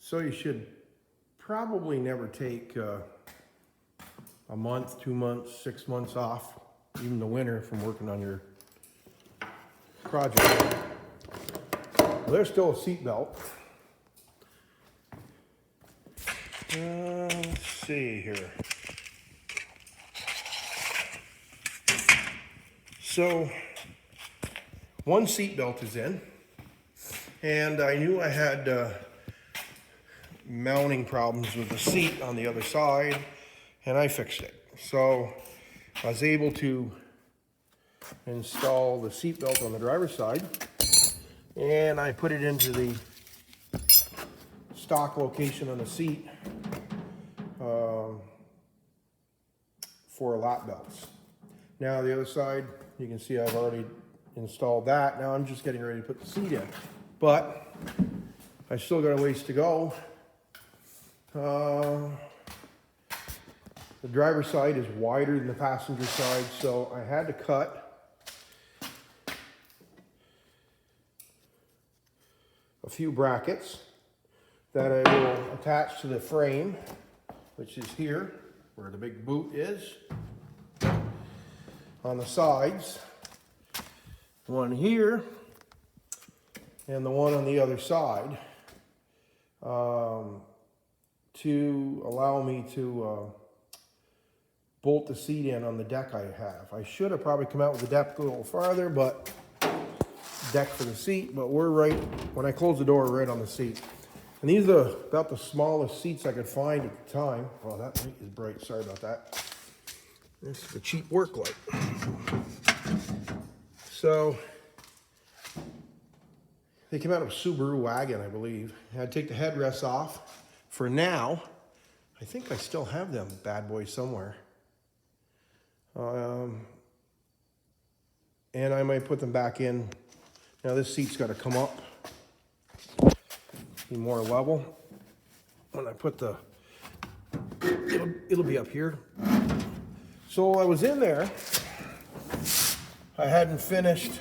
So you should probably never take a month, 2 months, 6 months off, even the winter, from working on your project. Well, there's still a seat belt. Let's see here. So one seat belt is in, and I knew I had mounting problems with the seat on the other side, and I fixed it. So I was able to install the seat belt on the driver's side, and I put it into the stock location on the seat for lap belts. Now the other side, you can see I've already installed that. Now I'm just getting ready to put the seat in, but I still got a ways to go. The driver's side is wider than the passenger side, so I had to cut a few brackets that I will attach to the frame, which is here where the big boot is. On the sides, one here and the one on the other side, to allow me to bolt the seat in on the deck I have. I should have probably come out with the deck a little farther, but deck for the seat, but we're right, when I close the door, we're right on the seat. And these are about the smallest seats I could find at the time. Well, that light is bright, sorry about that. This is a cheap work light. So, they came out of a Subaru wagon, I believe. I had to take the headrests off. For now, I think I still have them bad boys somewhere. And I might put them back in. Now this seat's got to come up, be more level. When I put the, it'll be up here. So I was in there. I hadn't finished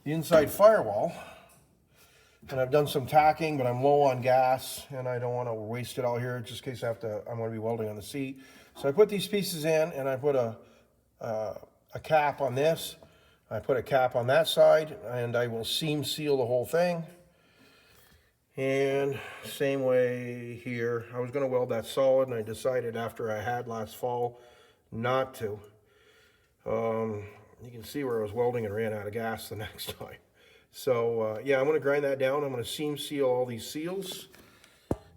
the inside firewall, and I've done some tacking, but I'm low on gas, and I don't want to waste it all here, just in case I'm going to be welding on the seat. So I put these pieces in, and I put a cap on this. I put a cap on that side, and I will seam seal the whole thing. And same way here. I was going to weld that solid, and I decided after I had last fall not to. You can see where I was welding and ran out of gas the next time. So yeah, I'm going to grind that down. I'm going to seam seal all these seals.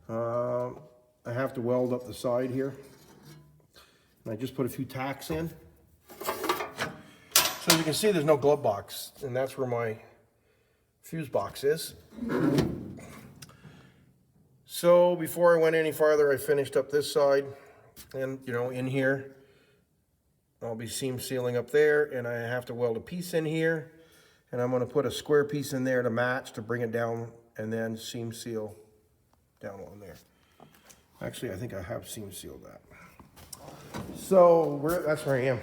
I have to weld up the side here. And I just put a few tacks in. So you can see there's no glove box, and that's where my fuse box is. So before I went any farther, I finished up this side, and in here, I'll be seam sealing up there, and I have to weld a piece in here, and I'm going to put a square piece in there to match to bring it down, and then seam seal down on there. Actually, I think I have seam sealed that. So that's where I am.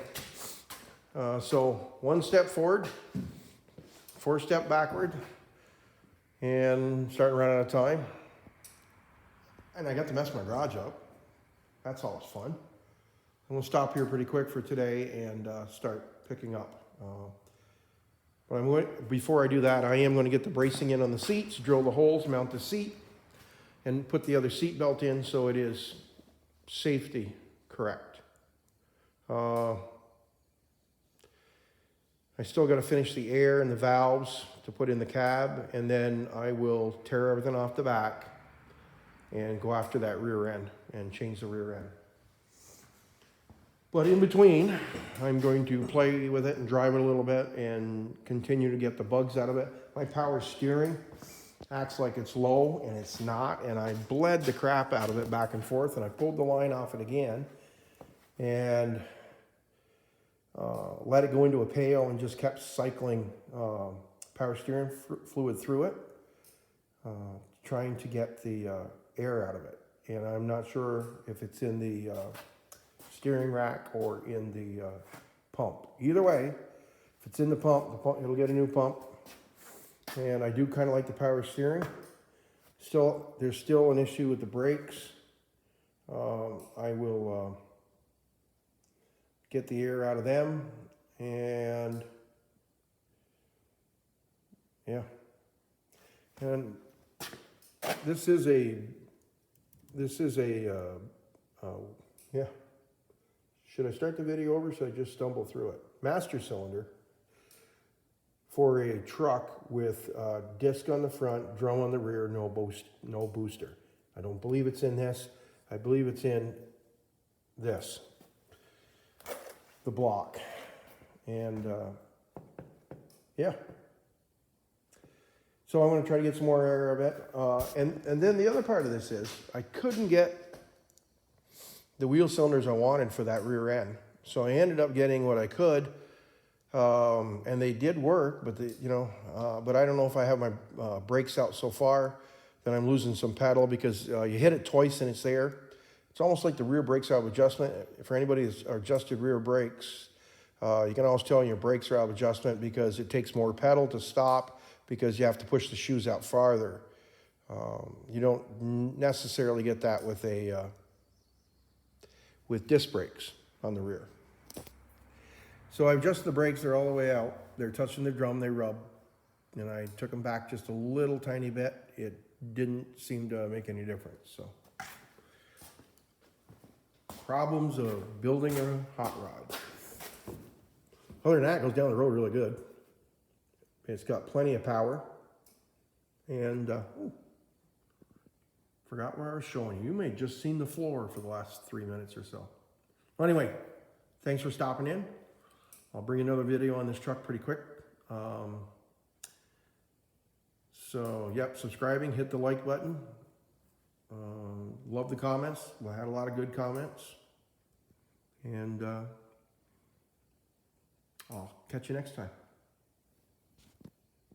So 1 step forward, 4 step backward, and starting to run out of time. And I got to mess my garage up. That's always fun. I'm going to stop here pretty quick for today and start picking up. But before I do that, I am going to get the bracing in on the seats, drill the holes, mount the seat, and put the other seat belt in so it is safety correct. I still got to finish the air and the valves to put in the cab, and then I will tear everything off the back and go after that rear end and change the rear end. But in between, I'm going to play with it and drive it a little bit and continue to get the bugs out of it. My power steering acts like it's low, and it's not, and I bled the crap out of it back and forth, and I pulled the line off it again and let it go into a pail and just kept cycling power steering fluid through it, trying to get the air out of it. And I'm not sure if it's in the steering rack or in the pump. Either way, if it's in the pump, it'll get a new pump. And I do kind of like the power steering. There's still an issue with the brakes. I will get the air out of them, and yeah. And this is a yeah. Should I start the video over or should I just stumble through it? Master cylinder for a truck with disc on the front, drum on the rear, no booster. I don't believe it's in this. I believe it's in this, the block. And yeah. So I'm going to try to get some more air of it. And then the other part of this is I couldn't get the wheel cylinders I wanted for that rear end. So I ended up getting what I could. And they did work, but but I don't know if I have my brakes out so far that I'm losing some pedal, because you hit it twice and it's there. It's almost like the rear brakes out of adjustment. For anybody who's adjusted rear brakes, you can always tell when your brakes are out of adjustment because it takes more pedal to stop, because you have to push the shoes out farther. You don't necessarily get that with with disc brakes on the rear. So I adjusted the brakes, they're all the way out. They're touching the drum, they rub. And I took them back just a little tiny bit. It didn't seem to make any difference, so. Problems of building a hot rod. Other than that, it goes down the road really good. It's got plenty of power. And, forgot where I was showing you. You may have just seen the floor for the last 3 minutes or so. Well, anyway, thanks for stopping in. I'll bring another video on this truck pretty quick. So, yep, subscribing, hit the like button. Love the comments. We had a lot of good comments. And I'll catch you next time.